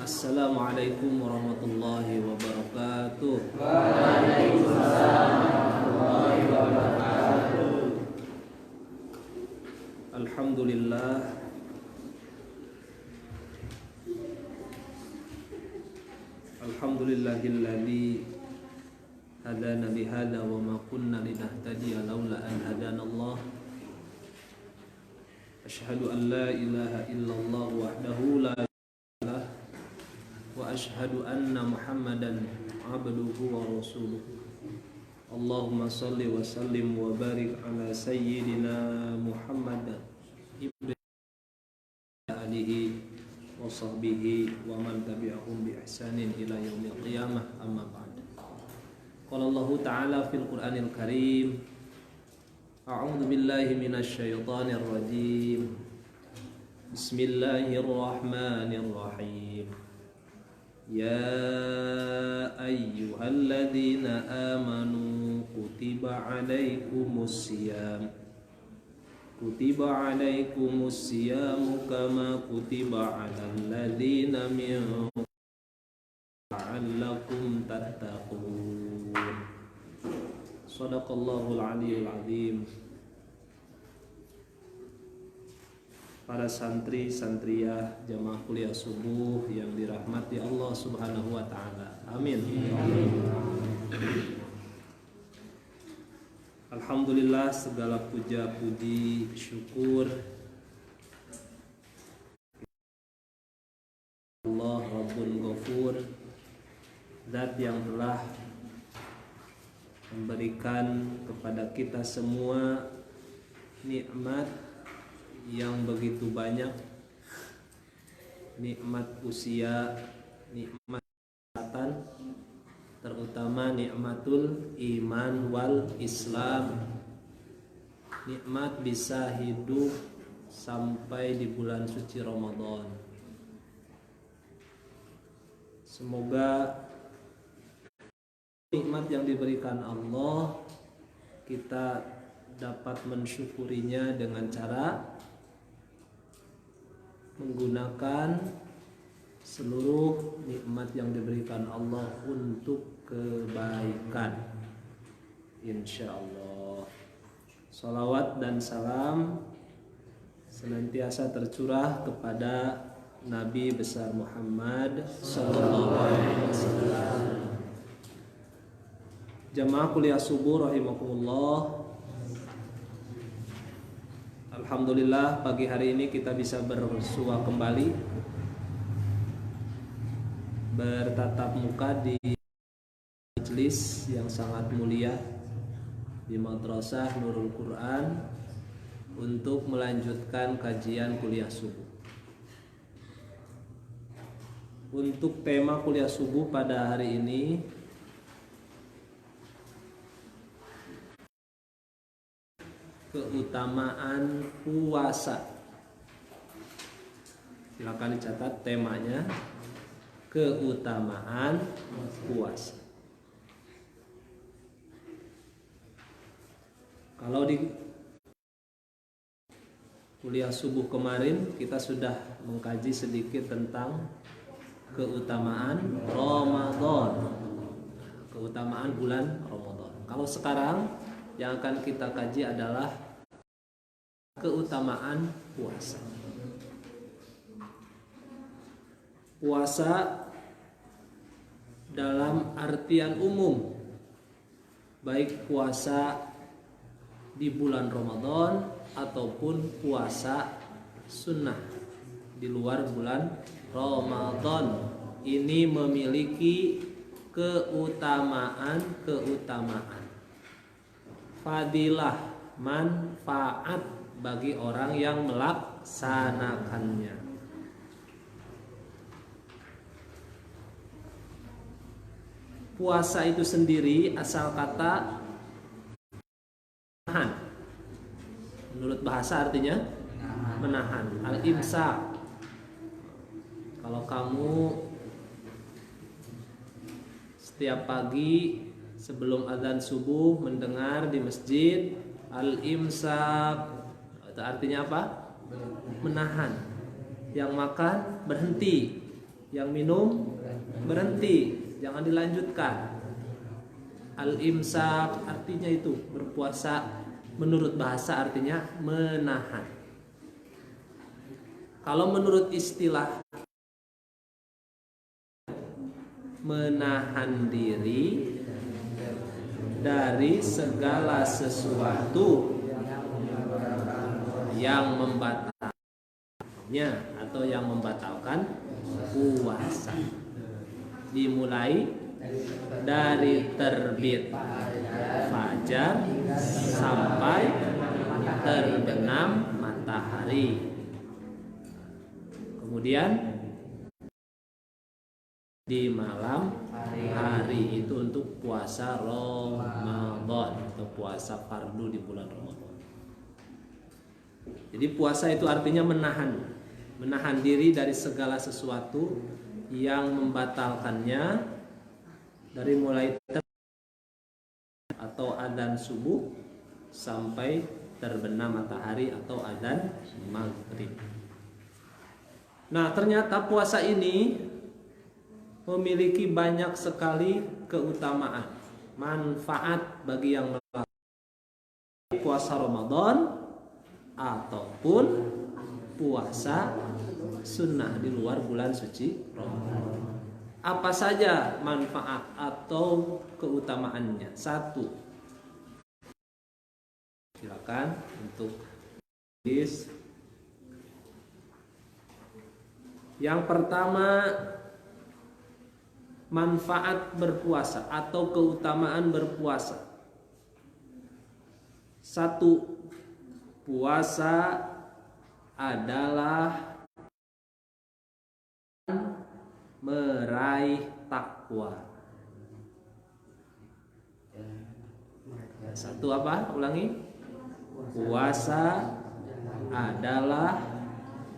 Assalamualaikum warahmatullahi wabarakatuh. Waalaikumsalam warahmatullahi wabarakatuh. Alhamdulillah. Alhamdulillahilladzi hadana bihadza wa ma kunna linahtadiya laula an hadanallah. Asyhadu an la ilaha illallah wahdahu la syarika lah wa asyhadu anna Muhammadan abduhu wa rasuluh. Allahumma salli wa sallim wa barik ala sayyidina Muhammad ibn alihi wa sahbihi wa man tabi'ahum bi ihsanin ila yaumil qiyamah, amma ba'd. Qala Allah ta'ala fil Qur'anil Karim, a'udzu billahi minasy syaithanir rajim. Bismillahirrahmanirrahim. Ya ayyuhalladzina amanu kutiba alaikumus siyam kama kutiba alal ladzina min la'allakum tattaqun. Shadaqallahul aliyyul azim. Para santri santriyah jamaah kuliah subuh yang dirahmati Allah Subhanahu wa taala. Amin. Alhamdulillah, segala puja puji syukur Allah Rabbun Ghafur, Zat yang telah memberikan kepada kita semua nikmat yang begitu banyak, nikmat usia, nikmat kesehatan, terutama nikmatul iman wal Islam, nikmat bisa hidup sampai di bulan suci Ramadan. Semoga nikmat yang diberikan Allah kita dapat mensyukurinya dengan cara menggunakan seluruh nikmat yang diberikan Allah untuk kebaikan, insyaallah. Salawat dan salam senantiasa tercurah kepada Nabi besar Muhammad sallallahu alaihi wasallam. Jamaah kuliah subuh rahimakumullah. Alhamdulillah, pagi hari ini kita bisa bersua kembali, bertatap muka di majelis yang sangat mulia di Madrasah Nurul Quran untuk melanjutkan kajian kuliah subuh. Untuk tema kuliah subuh pada hari ini, keutamaan puasa. Silakan dicatat temanya, keutamaan puasa. Kalau di kuliah subuh kemarin kita sudah mengkaji sedikit tentang keutamaan Ramadan, keutamaan bulan Ramadan. Kalau sekarang yang akan kita kaji adalah keutamaan puasa. Puasa dalam artian umum, baik puasa di bulan Ramadan ataupun puasa sunnah di luar bulan Ramadan, ini memiliki keutamaan, fadilah, manfaat bagi orang yang melaksanakannya. Puasa itu sendiri asal kata menahan. Menurut bahasa artinya menahan. Al-imsak. Kalau kamu setiap pagi sebelum azan subuh mendengar di masjid al-imsak, itu artinya apa? Menahan. Yang makan berhenti, Yang minum berhenti, jangan dilanjutkan. Al-imsak artinya itu berpuasa, menurut bahasa artinya menahan. Kalau menurut istilah, menahan diri dari segala sesuatu yang membatalkannya atau yang membatalkan puasa. Dimulai dari terbit fajar sampai terbenam matahari. Kemudian di malam hari itu untuk puasa Ramadan atau puasa fardu di bulan Ramadan. Jadi puasa itu artinya menahan diri dari segala sesuatu yang membatalkannya, dari mulai atau adzan subuh sampai terbenam matahari atau adzan maghrib. Nah, ternyata puasa ini memiliki banyak sekali keutamaan, manfaat bagi yang melakukan puasa Ramadan ataupun puasa sunnah di luar bulan suci Ramadan. Apa saja manfaat atau keutamaannya? 1. Silakan untuk tulis. Yang pertama, manfaat berpuasa atau keutamaan berpuasa. 1. Puasa adalah meraih takwa. 1 apa? Ulangi. Puasa adalah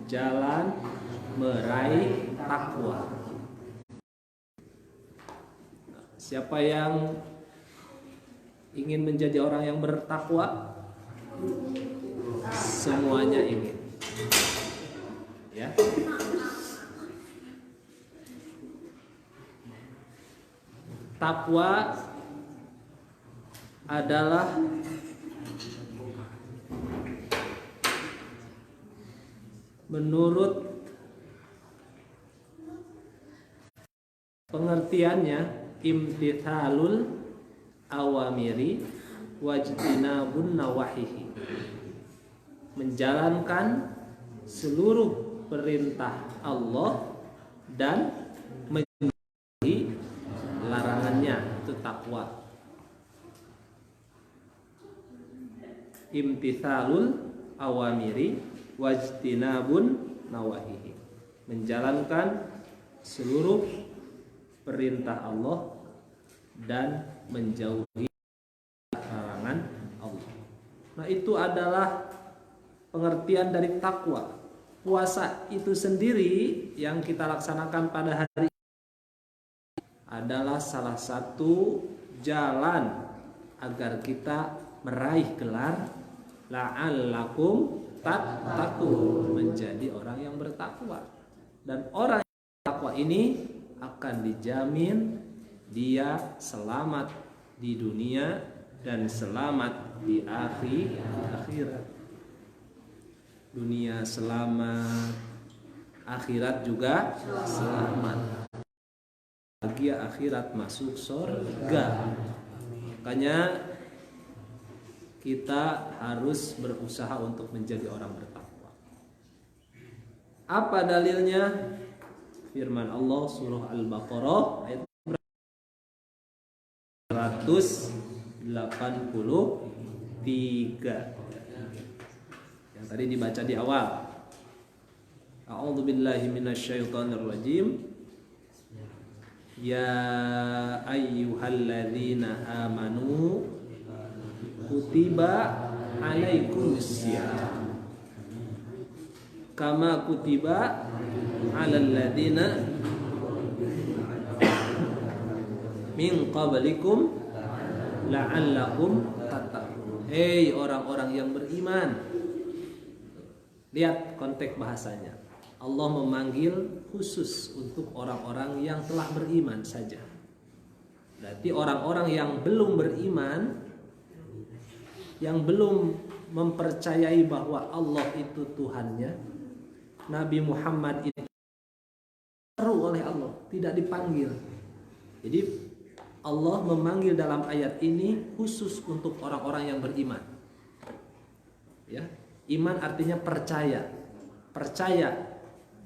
jalan meraih takwa. Siapa yang ingin menjadi orang yang bertakwa? Semuanya ingin. Ya. Takwa adalah menurut pengertiannya imtithalul awamiri wajtinabun nawahihi, menjalankan seluruh perintah Allah dan menjauhi larangannya. Itu takwa. Imtithalul awamiri wajtinabun nawahihi, menjalankan seluruh perintah Allah dan menjauhi larangan Allah. Nah, itu adalah pengertian dari takwa. Puasa itu sendiri yang kita laksanakan pada hari ini adalah salah satu jalan agar kita meraih gelar la'allakum tattaqun, menjadi orang yang bertakwa. Dan orang yang bertakwa ini akan dijamin dia selamat di dunia dan selamat di akhirat. Dunia selamat, akhirat juga selamat. Bahagia akhirat, masuk surga. Makanya kita harus berusaha untuk menjadi orang bertakwa. Apa dalilnya? Firman Allah surah Al-Baqarah ayat 183 yang tadi dibaca di awal. A'udzubillahi minasyaitonirrajim. Ya ayyuhalladzina amanu kutiba alaikumusiyam kama kutiba alal ladzina min qablikum la'allakum tattaqun. Hei orang-orang yang beriman. Lihat konteks bahasanya. Allah memanggil khusus untuk orang-orang yang telah beriman saja. Berarti orang-orang yang belum beriman, yang belum mempercayai bahwa Allah itu Tuhannya, Nabi Muhammad itu seru oleh Allah, tidak dipanggil. Jadi Allah memanggil dalam ayat ini khusus untuk orang-orang yang beriman. Ya, iman artinya percaya, percaya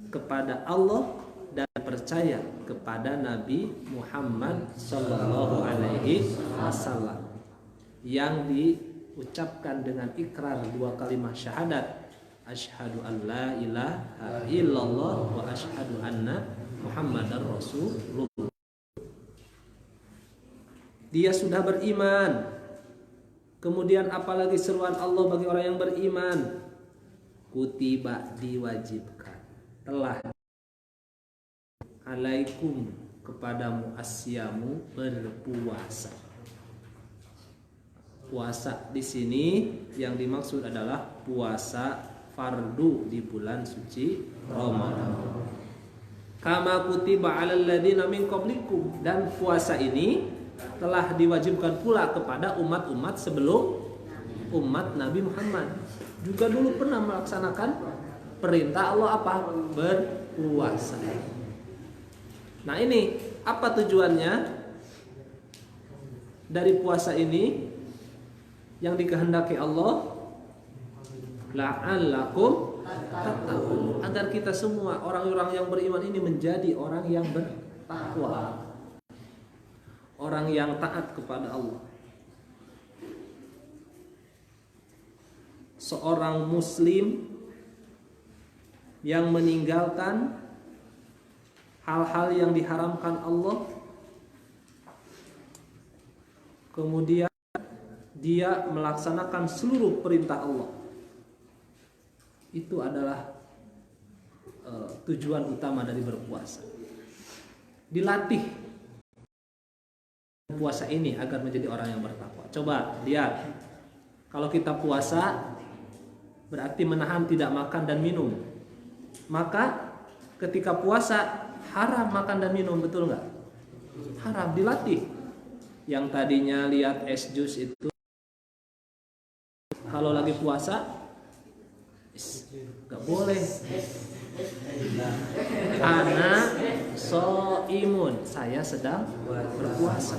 kepada Allah dan percaya kepada Nabi Muhammad Sallallahu Alaihi Wasallam yang diucapkan dengan ikrar dua kalimat syahadat, asyhadu an la ilaha illallah wa asyhadu anna Muhammadar Rasulullah. Dia sudah beriman. Kemudian apalagi seruan Allah bagi orang yang beriman? Kutiba, diwajibkan, telah alaikum, kepadamu, asyamu, berpuasa. Puasa di sini yang dimaksud adalah puasa fardu di bulan suci Ramadan. Kama kutiba 'alal ladzina min qablikum, dan puasa ini telah diwajibkan pula kepada umat-umat sebelum umat Nabi Muhammad. Juga dulu pernah melaksanakan perintah Allah apa? Berpuasa. Nah, ini apa tujuannya dari puasa ini yang dikehendaki Allah? La'allakum tattaqun, agar kita semua orang-orang yang beriman ini menjadi orang yang bertakwa, orang yang taat kepada Allah. Seorang muslim yang meninggalkan hal-hal yang diharamkan Allah, kemudian dia melaksanakan seluruh perintah Allah, itu adalah tujuan utama dari berpuasa. Dilatih puasa ini agar menjadi orang yang bertakwa. Coba lihat, kalau kita puasa berarti menahan tidak makan dan minum. Maka ketika puasa haram makan dan minum, betul nggak? Haram, dilatih. Yang tadinya lihat es jus itu, kalau lagi puasa nggak boleh. Ana soimun, saya sedang berpuasa.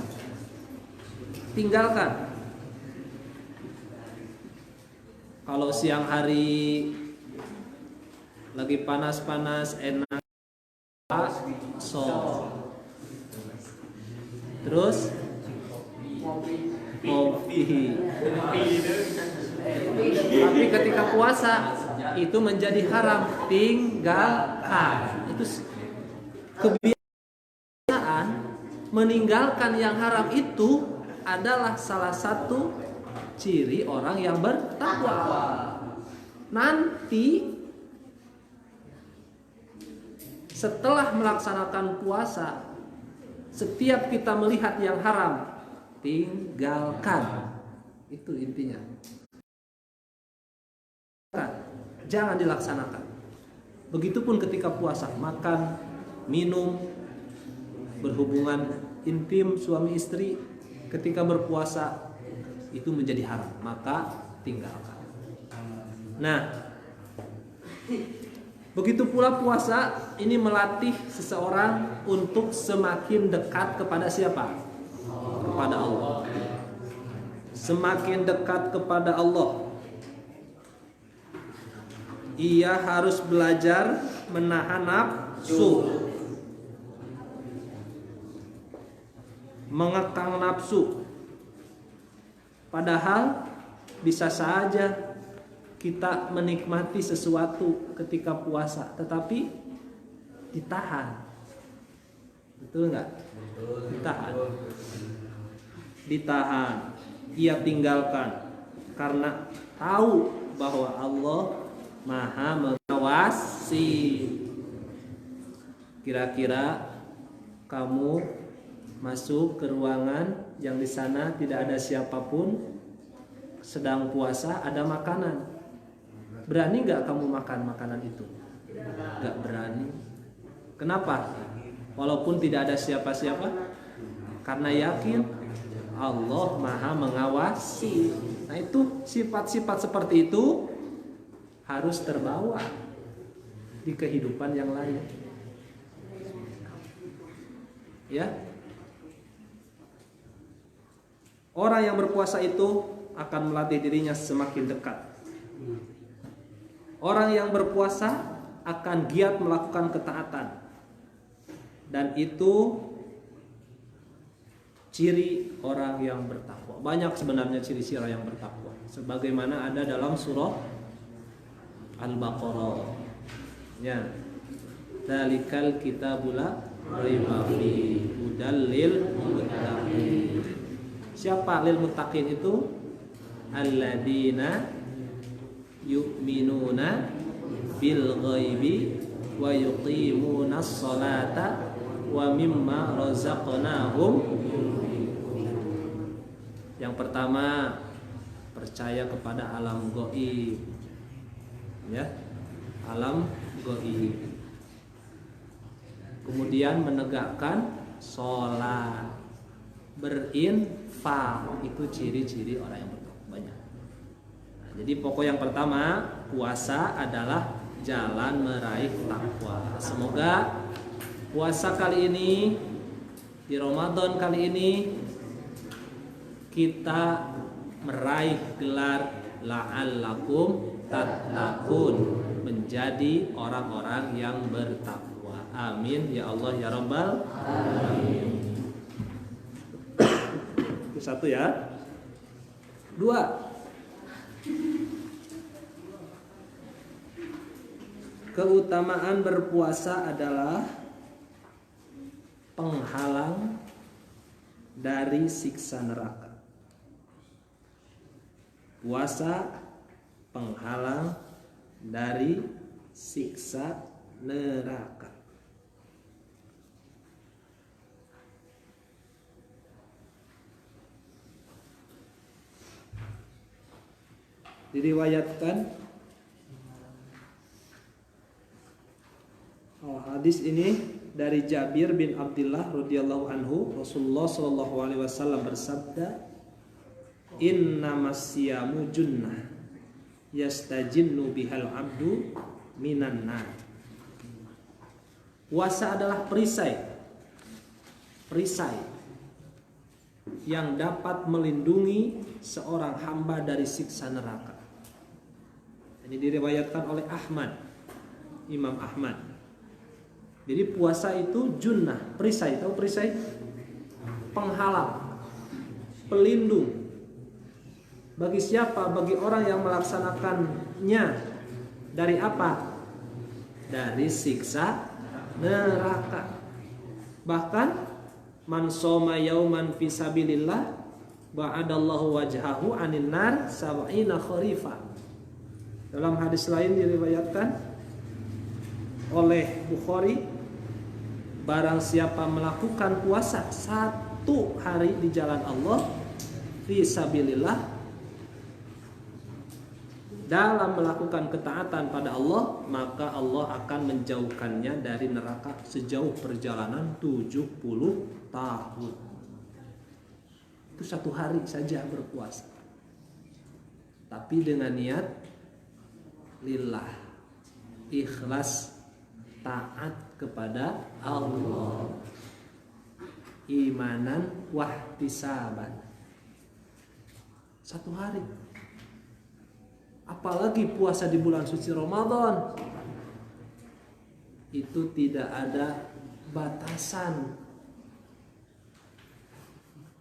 Tinggalkan. Kalau siang hari lagi panas-panas enak, so terus kopi. Tapi ketika puasa itu menjadi haram, tinggalkan. Itu kebiasaan meninggalkan yang haram itu adalah salah satu ciri orang yang bertakwa. Nanti setelah melaksanakan puasa, setiap kita melihat yang haram, tinggalkan. Itu intinya. Jangan dilaksanakan. Begitupun ketika puasa, makan, minum, berhubungan intim suami istri ketika berpuasa itu menjadi haram, maka tinggalkan. Nah, begitu pula puasa ini melatih seseorang untuk semakin dekat kepada siapa? Kepada Allah. Semakin dekat kepada Allah, ia harus belajar menahan nafsu, mengekang nafsu. Padahal bisa saja kita menikmati sesuatu ketika puasa, tetapi ditahan. Betul nggak? Ditahan. Ditahan. Ia tinggalkan karena tahu bahwa Allah Maha mengawasi. Kira-kira kamu masuk ke ruangan yang di sana tidak ada siapapun, sedang puasa, ada makanan. Berani nggak kamu makan makanan itu? Gak berani. Kenapa? Walaupun tidak ada siapa-siapa, karena yakin Allah Maha mengawasi. Nah itu sifat-sifat seperti itu harus terbawa di kehidupan yang lain. Ya. Orang yang berpuasa itu akan melatih dirinya semakin dekat. Orang yang berpuasa akan giat melakukan ketaatan. Dan itu ciri orang yang bertakwa. Banyak sebenarnya ciri-ciri orang yang bertakwa. Sebagaimana ada dalam surah Al-Baqarah. Ya. Dzalikal kitabula raiba fihi hudal lil muttaqin. Siapa lil muttaqin itu? Alladzina yu'minuna bil ghaibi wa yuqimunas salata wa mimma razaqnahum. Yang pertama, percaya kepada alam gaib. Ya, alam gaib. Kemudian menegakkan sholat, berinfak, itu ciri-ciri orang yang bertakwa banyak. Nah, jadi pokok yang pertama, puasa adalah jalan meraih takwa. Semoga puasa kali ini, di Ramadan kali ini, kita meraih gelar la'allakum tattaqun, menjadi orang-orang yang bertakwa. Amin ya Allah ya Rabbal alamin. Itu satu ya. Dua, keutamaan berpuasa adalah penghalang dari siksa neraka. Puasa penghalang dari siksa neraka. Diriwayatkan hadis ini dari Jabir bin Abdullah radhiyallahu anhu, Rasulullah sallallahu alaihi wasallam bersabda, "Innamas siyamu junnah yastajinnu bihal abdu minan nar." Puasa adalah perisai yang dapat melindungi seorang hamba dari siksa neraka. Ini diriwayatkan oleh Ahmad, Imam Ahmad. Jadi puasa itu junnah, perisai. Tahu perisai? Penghalang, pelindung. Bagi siapa? Bagi orang yang melaksanakannya. Dari apa? Dari siksa neraka. Bahkan man shoma yauman fi sabilillah ba'adallahu wajhahu 'anil nar sab'ina kharifa. Dalam hadis lain diriwayatkan oleh Bukhari, barang siapa melakukan puasa 1 hari di jalan Allah fi sabilillah, dalam melakukan ketaatan pada Allah, maka Allah akan menjauhkannya dari neraka sejauh perjalanan 70 tahun. Itu 1 hari saja berpuasa, tapi dengan niat lillah, ikhlas, taat kepada Allah, imanan wahtisaban. 1 hari. Apalagi puasa di bulan suci Ramadan, itu tidak ada batasan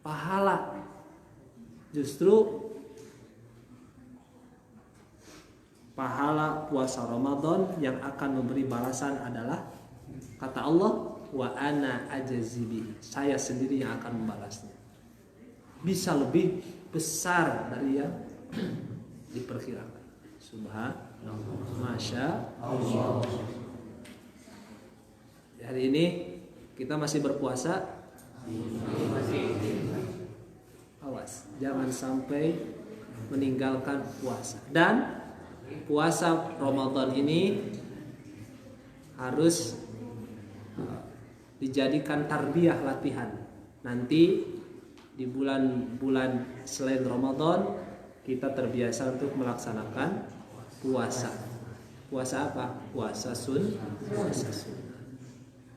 pahala. Justru pahala puasa Ramadan yang akan memberi balasan adalah, kata Allah, wa ana ajazibi, saya sendiri yang akan membalasnya. Bisa lebih besar dari yang diperkirakan. Subhanallah, masya Allah. Hari ini kita masih berpuasa. Awas, jangan sampai meninggalkan puasa. Dan puasa Ramadan ini harus dijadikan tarbiyah latihan. Nanti di bulan-bulan selain Ramadan kita terbiasa untuk melaksanakan puasa. Puasa apa? Puasa sunnah.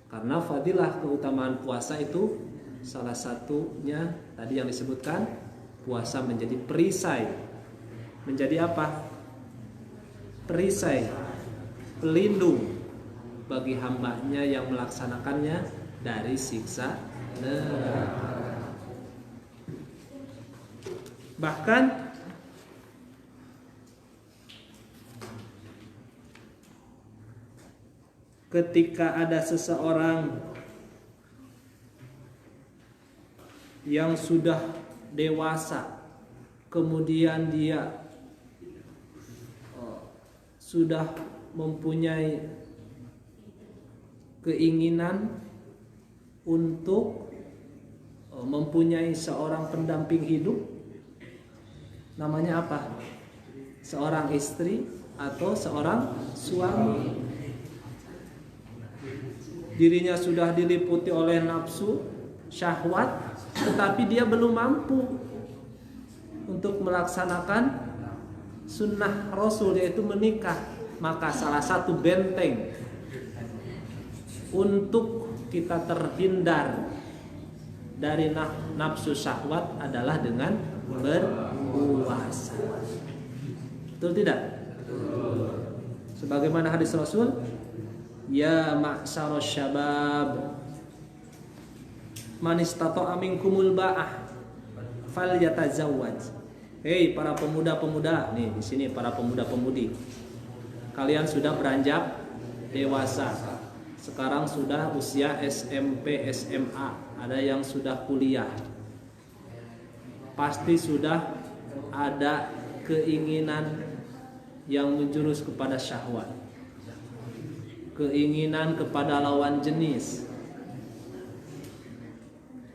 Karena fadilah keutamaan puasa itu salah satunya tadi yang disebutkan, puasa menjadi perisai. Menjadi apa? Perisai, pelindung bagi hambanya yang melaksanakannya dari siksa neraka. Bahkan ketika ada seseorang yang sudah dewasa, kemudian dia sudah mempunyai keinginan untuk mempunyai seorang pendamping hidup, namanya apa? Seorang istri atau seorang suami. Dirinya sudah diliputi oleh nafsu, syahwat, tetapi dia belum mampu untuk melaksanakan sunnah Rasul, yaitu menikah. Maka salah satu benteng untuk kita terhindar dari nafsu syahwat adalah dengan berpuasa. Betul tidak? Sebagaimana hadis Rasul, ya ma'syarus syabab man istata'a minkumul ba'ah falyatazawwaj. Hei para pemuda-pemuda, nih di sini para pemuda-pemudi, kalian sudah beranjak dewasa. Sekarang sudah usia SMP, SMA, ada yang sudah kuliah. Pasti sudah ada keinginan yang menjurus kepada syahwat, keinginan kepada lawan jenis.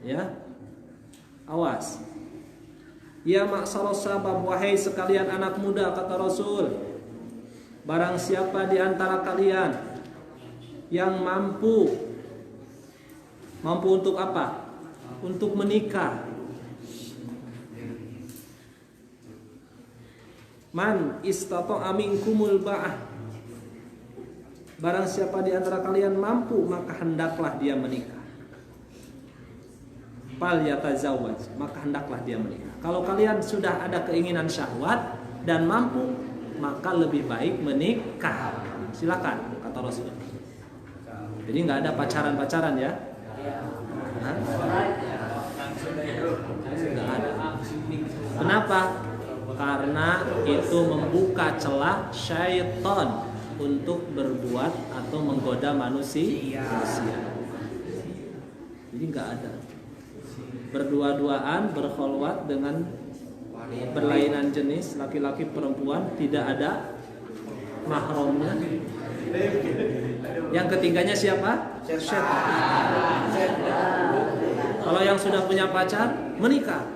Ya, awas. Ya ma'syarus sabab, wahai sekalian anak muda, kata Rasul, barang siapa di antara kalian yang mampu untuk apa? Untuk menikah. Man istata'a minkumul ba'ah, barang siapa di antara kalian mampu, maka hendaklah dia menikah. Fal yatazawwaj, maka hendaklah dia menikah. Kalau kalian sudah ada keinginan syahwat dan mampu, maka lebih baik menikah. Silakan, kata Rasul. Jadi nggak ada pacaran-pacaran ya? Nggak ada. Kenapa? Karena itu membuka celah syaitan untuk berbuat atau menggoda manusia. Jadi nggak ada. Berdua-duaan, berkholwat dengan berlainan jenis, laki-laki perempuan, tidak ada mahramnya. Yang ketiganya siapa? Syaitan. Kalau yang sudah punya pacar, menikah.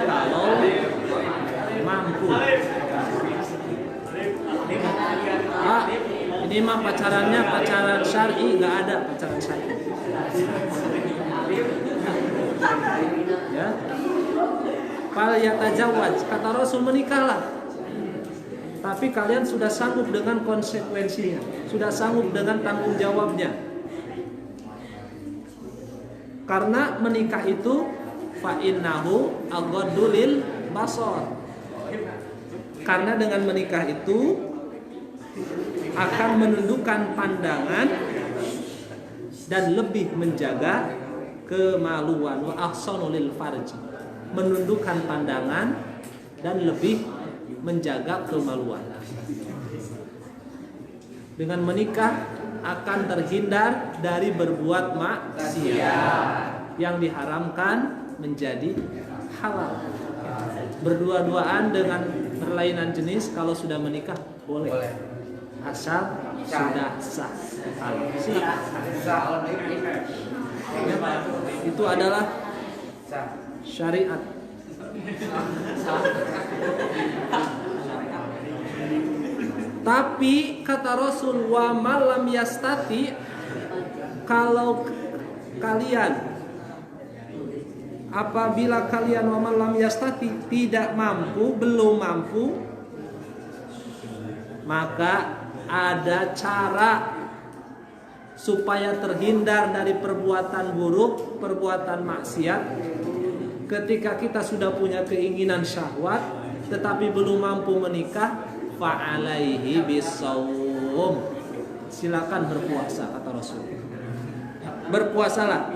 Kalau mampu. Ini mah pacarannya pacaran syar'i, nggak ada pacaran syar'i. Ya. Fal yatajawwaj, kata Rasul, menikahlah. Tapi kalian sudah sanggup dengan konsekuensinya, sudah sanggup dengan tanggung jawabnya. Karena menikah itu fa innahu aghaddu lil basar. Karena dengan menikah itu akan menundukkan pandangan dan lebih menjaga kemaluan, wa ahsanu lil farj, menundukkan pandangan dan lebih menjaga kemaluan. Dengan menikah akan terhindar dari berbuat maksiat yang diharamkan menjadi halal. Berdua-duaan dengan berlainan jenis kalau sudah menikah boleh. Asal sudah sah. Itu adalah syariat. Tapi kata Rasul, wa malam yastati, kalau kalian apabila kalian wa malam yastati tidak mampu, belum mampu, maka ada cara supaya terhindar dari perbuatan buruk, perbuatan maksiat. Ketika kita sudah punya keinginan syahwat tetapi belum mampu menikah, fa'alaihi bisawm, silakan berpuasa, kata Rasul. Berpuasalah.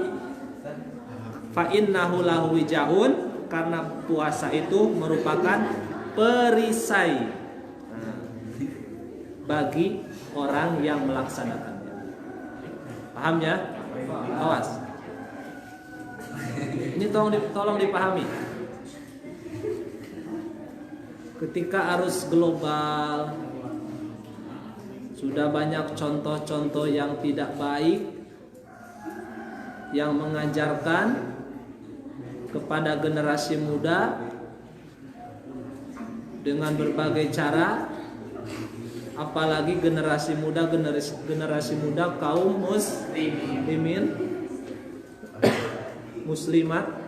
Fa'innahu lahu wijahun, karena puasa itu merupakan perisai bagi orang yang melaksanakannya. Paham ya? Awas. Ini tolong dipahami. Ketika arus global sudah banyak contoh-contoh yang tidak baik yang mengajarkan kepada generasi muda dengan berbagai cara, apalagi generasi muda kaum muslimin, muslimat.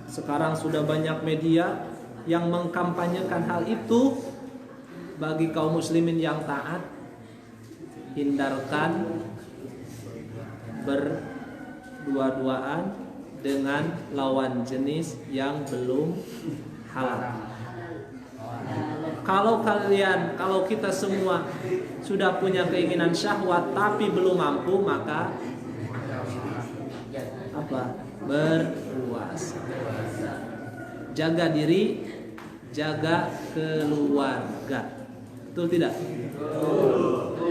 Sekarang sudah banyak media yang mengkampanyekan hal itu. Bagi kaum muslimin yang taat, hindarkan berdua-duaan dengan lawan jenis yang belum halal. Kalau kita semua sudah punya keinginan syahwat tapi belum mampu, maka berpuasa. Jaga diri, jaga keluarga. Betul tidak?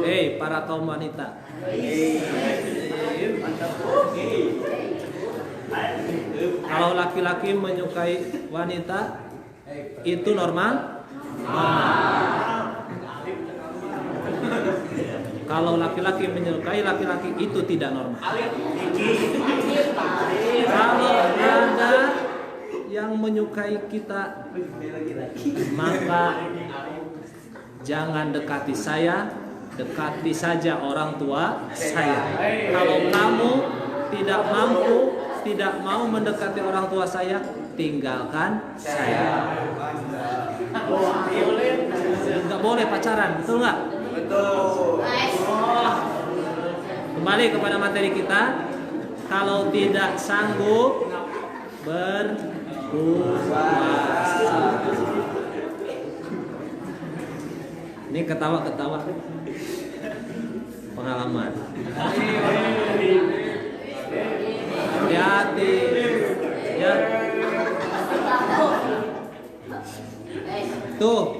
Hei para kaum wanita. Kalau laki-laki menyukai wanita itu normal? Kalau laki-laki menyukai laki-laki itu tidak normal. Kalau ada yang menyukai kita, maka jangan dekati saya, dekati saja orang tua saya. Kalau kamu tidak mampu, tidak mau mendekati orang tua saya, tinggalkan saya. Nggak boleh pacaran, betul nggak? Betul. Kembali kepada materi kita. Kalau tidak sanggup, berpuasa. Ini ketawa-ketawa pengalaman. Hati-hati ya. Tuh.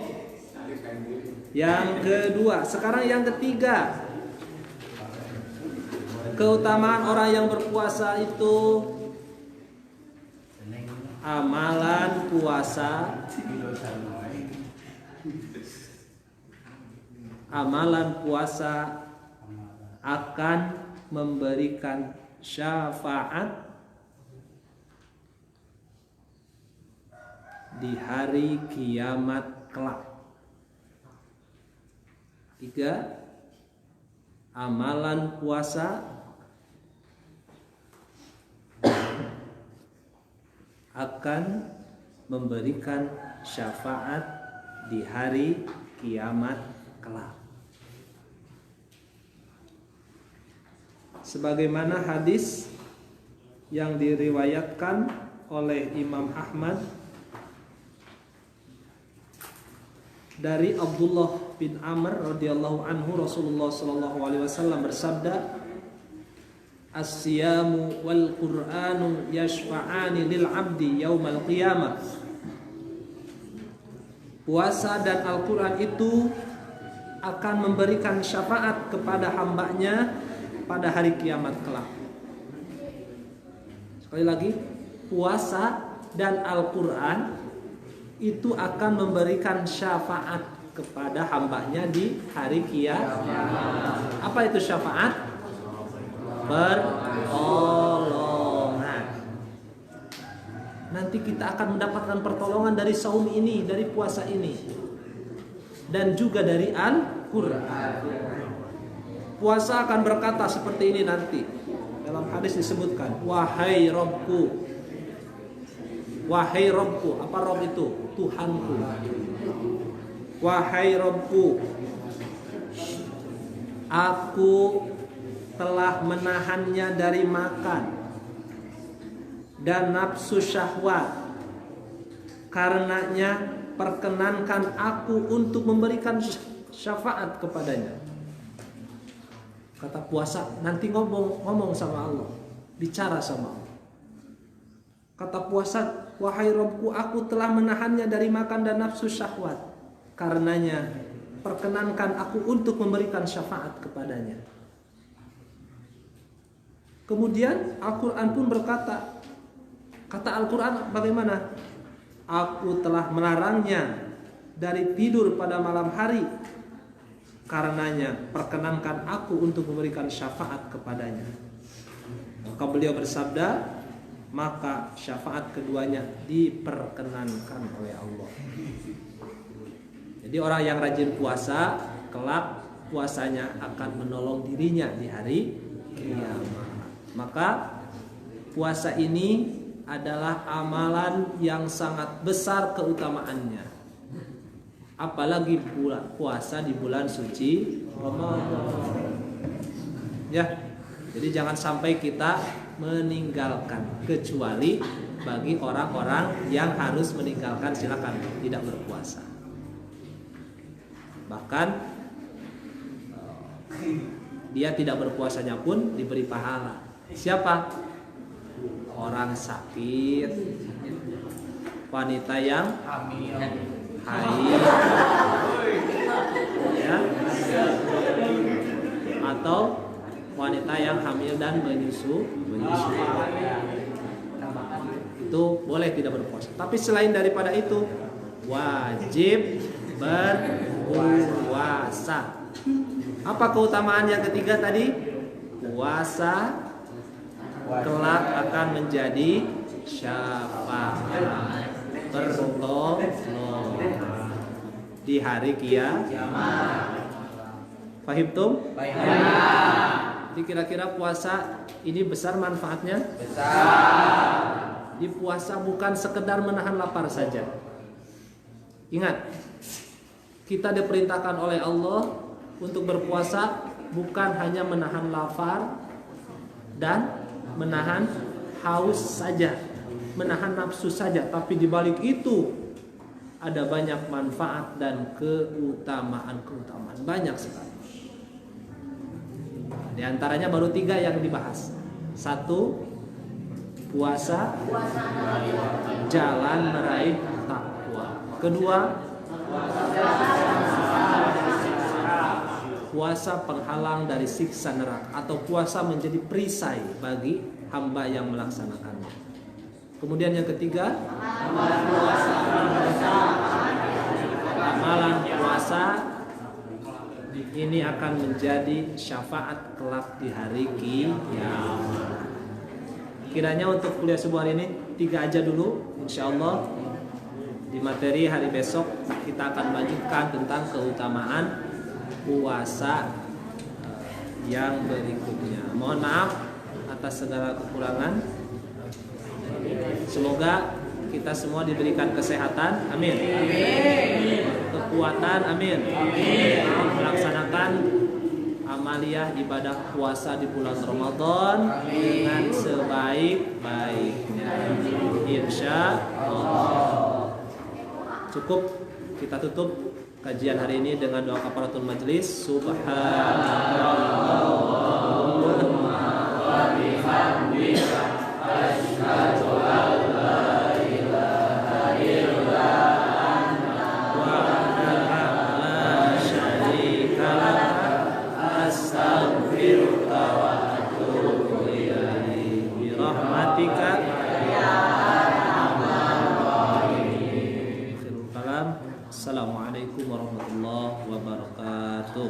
Yang kedua, sekarang yang ketiga. Keutamaan orang yang berpuasa itu, amalan puasa, akan memberikan syafaat di hari kiamat kelak. 3. Amalan puasa akan memberikan syafaat di hari kiamat kelak. Sebagaimana hadis yang diriwayatkan oleh Imam Ahmad dari Abdullah bin Amr radhiyallahu anhu, Rasulullah sallallahu alaihi wasallam bersabda, "As-siyamu wal Qur'anu yashfa'ani lil 'abdi yaumal qiyamah." Puasa dan Al-Qur'an itu akan memberikan syafaat kepada hambanya pada hari kiamat kelak. Sekali lagi, puasa dan Al-Qur'an itu akan memberikan syafaat kepada hambanya di hari kiamat. Apa itu syafaat? Pertolongan. Nanti kita akan mendapatkan pertolongan dari saum ini, dari puasa ini. dan juga dari Al-Quran. Puasa akan berkata seperti ini nanti. Dalam hadis disebutkan, wahai Robku. Wahai Robku, apa Rob itu? Tuhanku. Wahai Robku, aku telah menahannya dari makan dan nafsu syahwat. Karenanya perkenankan aku untuk memberikan syafaat kepadanya. Kata puasa, nanti ngomong sama Allah, bicara sama Allah. Kata puasa, wahai Robku, aku telah menahannya dari makan dan nafsu syahwat. Karenanya perkenankan aku untuk memberikan syafaat kepadanya. Kemudian Al-Quran pun berkata, kata Al-Quran bagaimana? Aku telah melarangnya dari tidur pada malam hari. Karenanya perkenankan aku untuk memberikan syafaat kepadanya. Maka beliau bersabda, maka syafaat keduanya diperkenankan oleh Allah. Jadi orang yang rajin puasa, kelak puasanya akan menolong dirinya di hari kiamat. Maka puasa ini adalah amalan yang sangat besar keutamaannya. Apalagi puasa di bulan suci Ramadan. Ya, jadi jangan sampai kita meninggalkan, kecuali bagi orang-orang yang harus meninggalkan, silakan tidak berpuasa. Bahkan dia tidak berpuasanya pun diberi pahala. Siapa? Orang sakit, wanita yang haid, ya, atau wanita yang hamil dan menyusui. Itu boleh tidak berpuasa. Tapi selain daripada itu, wajib berpuasa. Apa keutamaan yang ketiga tadi? Puasa kelak akan menjadi syafaat, pertolongan di hari kiamat. Paham tuh? Jadi kira-kira puasa ini besar manfaatnya? Besar. Di puasa bukan sekedar menahan lapar saja. Ingat, kita diperintahkan oleh Allah untuk berpuasa bukan hanya menahan lapar dan menahan haus saja, menahan nafsu saja, tapi di balik itu ada banyak manfaat dan keutamaan banyak sekali. Di antaranya baru 3 yang dibahas. 1, puasa jalan meraih takwa. Kedua, puasa penghalang dari siksa neraka, atau puasa menjadi perisai bagi hamba yang melaksanakannya. Kemudian yang ketiga, amalan puasa ini akan menjadi syafaat kelak di hari kiamat. Kiranya untuk kuliah subuh hari ini 3 aja dulu, insyaallah. Di materi hari besok kita akan lanjutkan tentang keutamaan puasa yang berikutnya. Mohon maaf atas segala kekurangan. Semoga kita semua diberikan kesehatan, amin. Kekuatan, amin. Melaksanakan amaliyah ibadah puasa di bulan Ramadan dengan sebaik-baiknya, insya Allah. Cukup, kita tutup kajian hari ini dengan doa kafaratul majelis. Subhanallahumma wa bihamdika asyhadu an la ilaha illa anta wahdaka la syarika lak astaghfiruka wa atubu ilaik bi rahmatika ya arhamar rahimin. Assalamualaikum warahmatullahi wabarakatuh.